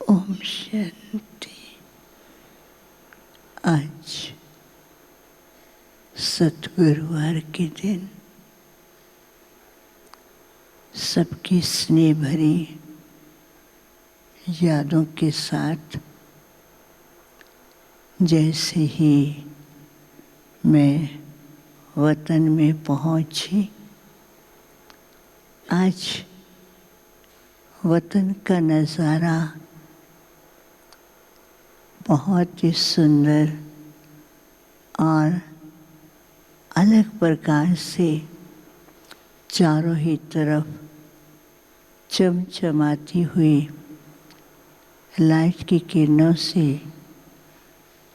ओम शांति। आज सतगुरुवार के दिन सबकी स्नेह भरी यादों के साथ जैसे ही मैं वतन में पहुंची, आज वतन का नज़ारा बहुत ही सुंदर और अलग प्रकार से चारों ही तरफ चमचमाती हुई लाइट की किरणों से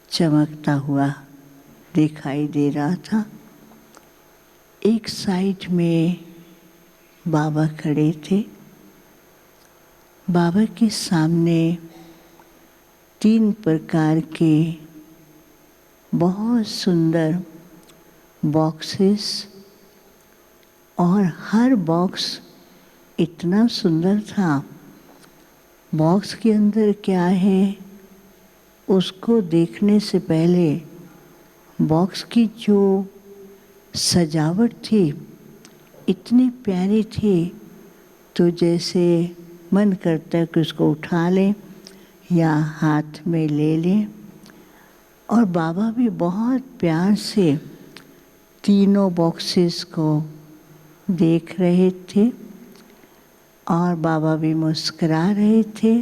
चमकता हुआ दिखाई दे रहा था। एक साइड में बाबा खड़े थे। बाबा के सामने 3 प्रकार के बहुत सुंदर बॉक्सेस, और हर बॉक्स इतना सुंदर था। बॉक्स के अंदर क्या है उसको देखने से पहले बॉक्स की जो सजावट थी इतनी प्यारी थी, तो जैसे मन करता है कि उसको उठा लें या हाथ में ले लें। और बाबा भी बहुत प्यार से तीनों बॉक्सेस को देख रहे थे और बाबा भी मुस्कुरा रहे थे।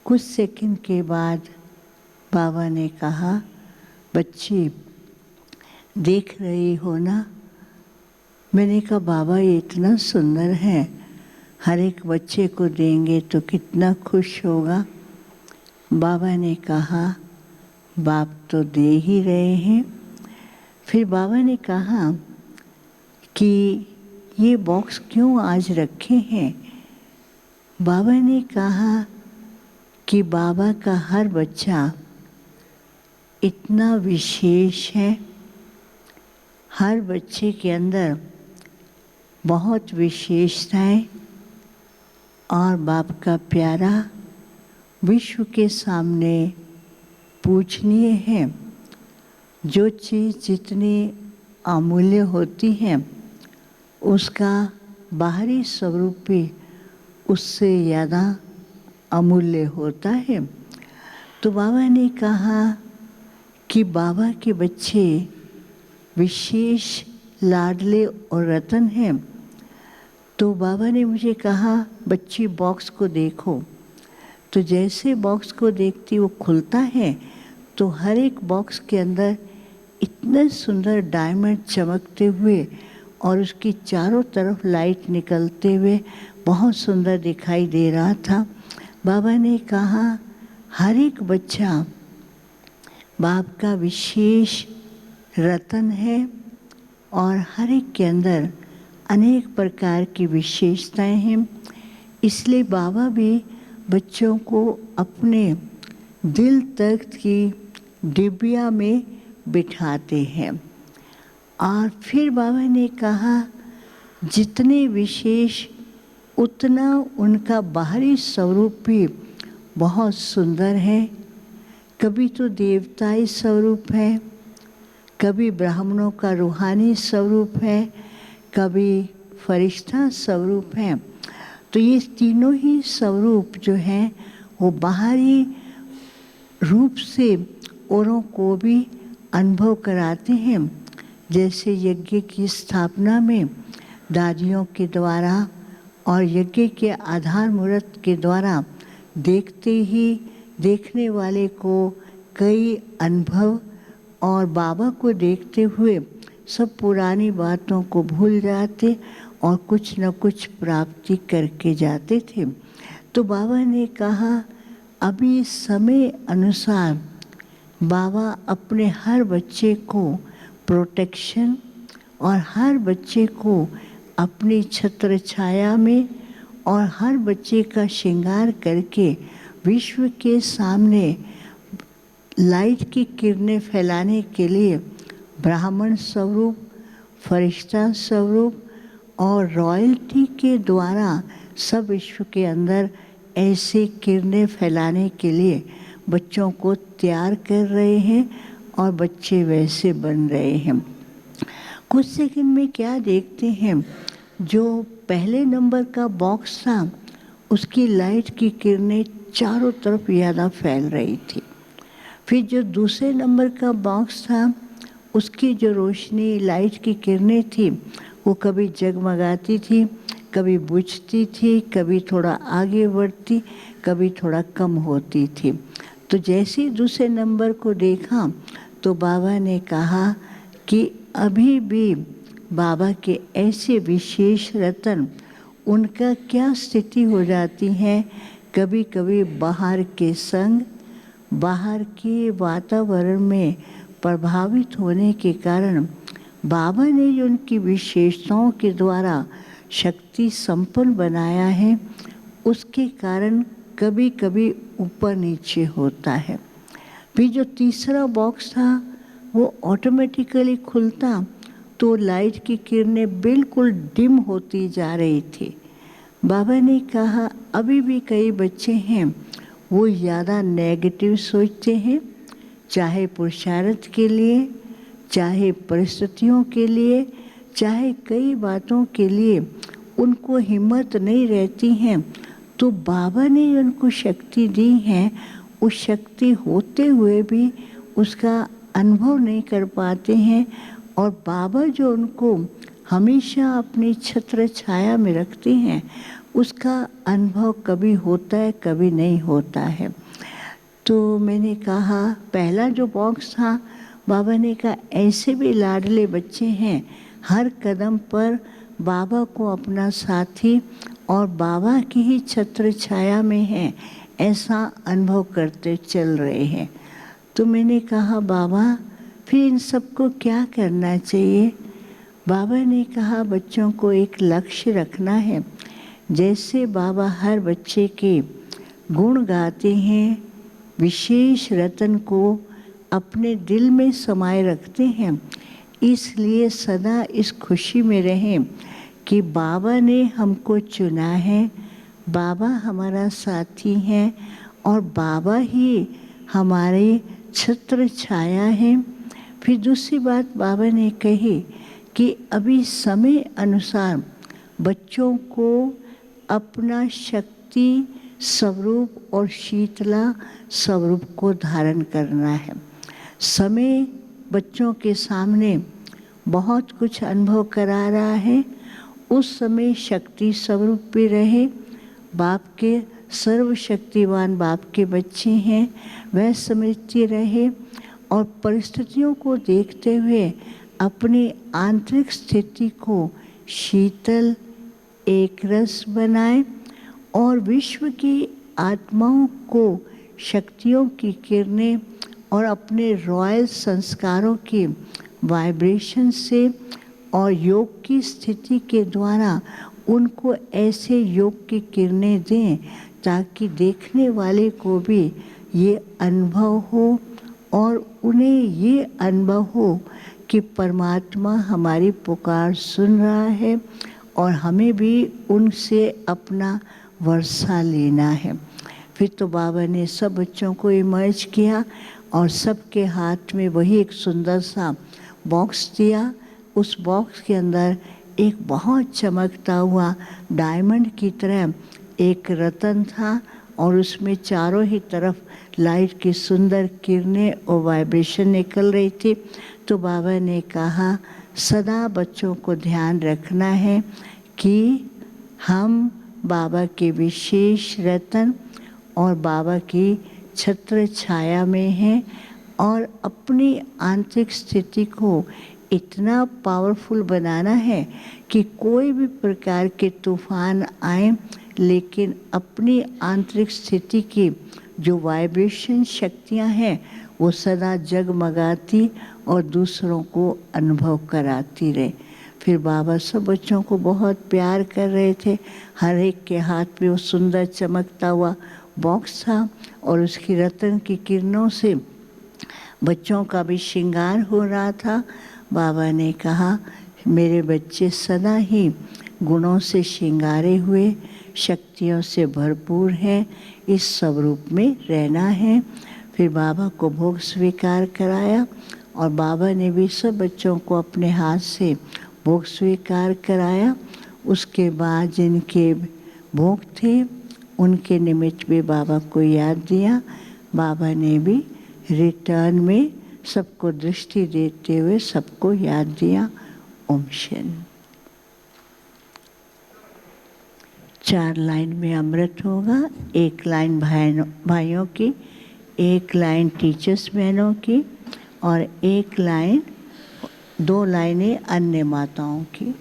कुछ सेकंड के बाद बाबा ने कहा, बच्ची देख रही हो ना? मैंने कहा बाबा ये इतना सुंदर है, हर एक बच्चे को देंगे तो कितना खुश होगा। बाबा ने कहा बाप तो दे ही रहे हैं। फिर बाबा ने कहा कि ये बॉक्स क्यों आज रखे हैं? बाबा ने कहा कि बाबा का हर बच्चा इतना विशेष है, हर बच्चे के अंदर बहुत विशेषताएं, और बाप का प्यारा विश्व के सामने पूजनीय है। जो चीज़ जितनी अमूल्य होती है उसका बाहरी स्वरूप भी उससे ज़्यादा अमूल्य होता है। तो बाबा ने कहा कि बाबा के बच्चे विशेष लाडले और रतन हैं। तो बाबा ने मुझे कहा बच्ची बॉक्स को देखो। तो जैसे बॉक्स को देखती वो खुलता है तो हर एक बॉक्स के अंदर इतने सुंदर डायमंड चमकते हुए और उसकी चारों तरफ लाइट निकलते हुए बहुत सुंदर दिखाई दे रहा था। बाबा ने कहा हर एक बच्चा बाप का विशेष रतन है और हर एक के अंदर अनेक प्रकार की विशेषताएं हैं। इसलिए बाबा भी बच्चों को अपने दिल तख्त की डिबिया में बिठाते हैं। और फिर बाबा ने कहा जितने विशेष उतना उनका बाहरी स्वरूप भी बहुत सुंदर है। कभी तो देवताई स्वरूप है, कभी ब्राह्मणों का रूहानी स्वरूप है, कभी फरिश्ता स्वरूप है। तो ये तीनों ही स्वरूप जो हैं वो बाहरी रूप से औरों को भी अनुभव कराते हैं। जैसे यज्ञ की स्थापना में दादियों के द्वारा और यज्ञ के आधार मूर्त के द्वारा देखते ही देखने वाले को कई अनुभव, और बाबा को देखते हुए सब पुरानी बातों को भूल जाते और कुछ न कुछ प्राप्ति करके जाते थे। तो बाबा ने कहा अभी समय अनुसार बाबा अपने हर बच्चे को प्रोटेक्शन और हर बच्चे को अपनी छत्र छाया में और हर बच्चे का श्रृंगार करके विश्व के सामने लाइट की किरणें फैलाने के लिए ब्राह्मण स्वरूप, फरिश्ता स्वरूप और रॉयल्टी के द्वारा सब विश्व के अंदर ऐसे किरणें फैलाने के लिए बच्चों को तैयार कर रहे हैं और बच्चे वैसे बन रहे हैं। कुछ सेकंड में क्या देखते हैं, जो पहले नंबर का बॉक्स था उसकी लाइट की किरणें चारों तरफ ज़्यादा फैल रही थी। फिर जो दूसरे नंबर का बॉक्स था उसकी जो रोशनी लाइट की किरणें थी वो कभी जगमगाती थी, कभी बुझती थी, कभी थोड़ा आगे बढ़ती, कभी थोड़ा कम होती थी। तो जैसे ही दूसरे नंबर को देखा तो बाबा ने कहा कि अभी भी बाबा के ऐसे विशेष रतन, उनका क्या स्थिति हो जाती है, कभी कभी बाहर के संग, बाहर के वातावरण में प्रभावित होने के कारण बाबा ने जो उनकी विशेषताओं के द्वारा शक्ति संपन्न बनाया है उसके कारण कभी कभी ऊपर नीचे होता है। फिर जो तीसरा बॉक्स था वो ऑटोमेटिकली खुलता तो लाइट की किरणें बिल्कुल डिम होती जा रही थी। बाबा ने कहा अभी भी कई बच्चे हैं वो ज़्यादा नेगेटिव सोचते हैं, चाहे पुरुषार्थ के लिए, चाहे परिस्थितियों के लिए, चाहे कई बातों के लिए उनको हिम्मत नहीं रहती है। तो बाबा ने उनको शक्ति दी है, उस शक्ति होते हुए भी उसका अनुभव नहीं कर पाते हैं और बाबा जो उनको हमेशा अपनी छत्र छाया में रखते हैं उसका अनुभव कभी होता है कभी नहीं होता है। तो मैंने कहा पहला जो बॉक्स था बाबा ने कहा ऐसे भी लाडले बच्चे हैं, हर कदम पर बाबा को अपना साथी और बाबा की ही छत्र छाया में हैं, ऐसा अनुभव करते चल रहे हैं। तो मैंने कहा बाबा फिर इन सबको क्या करना चाहिए। बाबा ने कहा बच्चों को एक लक्ष्य रखना है। जैसे बाबा हर बच्चे के गुण गाते हैं, विशेष रतन को अपने दिल में समाये रखते हैं, इसलिए सदा इस खुशी में रहें कि बाबा ने हमको चुना है, बाबा हमारा साथी है और बाबा ही हमारे छत्र छाया है। फिर दूसरी बात बाबा ने कही कि अभी समय अनुसार बच्चों को अपना शक्ति स्वरूप और शीतला स्वरूप को धारण करना है। समय बच्चों के सामने बहुत कुछ अनुभव करा रहा है, उस समय शक्ति स्वरूप पे रहे। बाप के सर्वशक्तिवान बाप के बच्चे हैं, वह समझते रहे और परिस्थितियों को देखते हुए अपनी आंतरिक स्थिति को शीतल एक रस बनाए और विश्व की आत्माओं को शक्तियों की किरणें और अपने रॉयल संस्कारों के वाइब्रेशन से और योग की स्थिति के द्वारा उनको ऐसे योग की किरणें दें ताकि देखने वाले को भी ये अनुभव हो और उन्हें ये अनुभव हो कि परमात्मा हमारी पुकार सुन रहा है और हमें भी उनसे अपना वर्षा लेना है। फिर तो बाबा ने सब बच्चों को इमर्ज किया और सबके हाथ में वही एक सुंदर सा बॉक्स दिया। उस बॉक्स के अंदर एक बहुत चमकता हुआ डायमंड की तरह एक रतन था और उसमें चारों ही तरफ लाइट की सुंदर किरणें और वाइब्रेशन निकल रही थी। तो बाबा ने कहा सदा बच्चों को ध्यान रखना है कि हम बाबा के विशेष रतन और बाबा की छत्र छाया में हैं और अपनी आंतरिक स्थिति को इतना पावरफुल बनाना है कि कोई भी प्रकार के तूफान आए लेकिन अपनी आंतरिक स्थिति की जो वाइब्रेशन शक्तियां हैं वो सदा जगमगाती और दूसरों को अनुभव कराती रहे। फिर बाबा सब बच्चों को बहुत प्यार कर रहे थे। हर एक के हाथ में वो सुंदर चमकता हुआ बॉक्स था और उसकी रतन की किरणों से बच्चों का भी श्रृंगार हो रहा था। बाबा ने कहा मेरे बच्चे सदा ही गुणों से श्रृंगारे हुए, शक्तियों से भरपूर हैं, इस स्वरूप में रहना है। फिर बाबा को भोग स्वीकार कराया और बाबा ने भी सब बच्चों को अपने हाथ से भोग स्वीकार कराया। उसके बाद जिनके भोग थे उनके निमित्त भी बाबा को याद दिया। बाबा ने भी रिटर्न में सबको दृष्टि देते हुए सबको याद दिया। ओम शांति। 4 लाइन में अमृत होगा, 1 लाइन भाइयों की, 1 लाइन टीचर्स बहनों की और 1 लाइन 2 लाइनें अन्य माताओं की।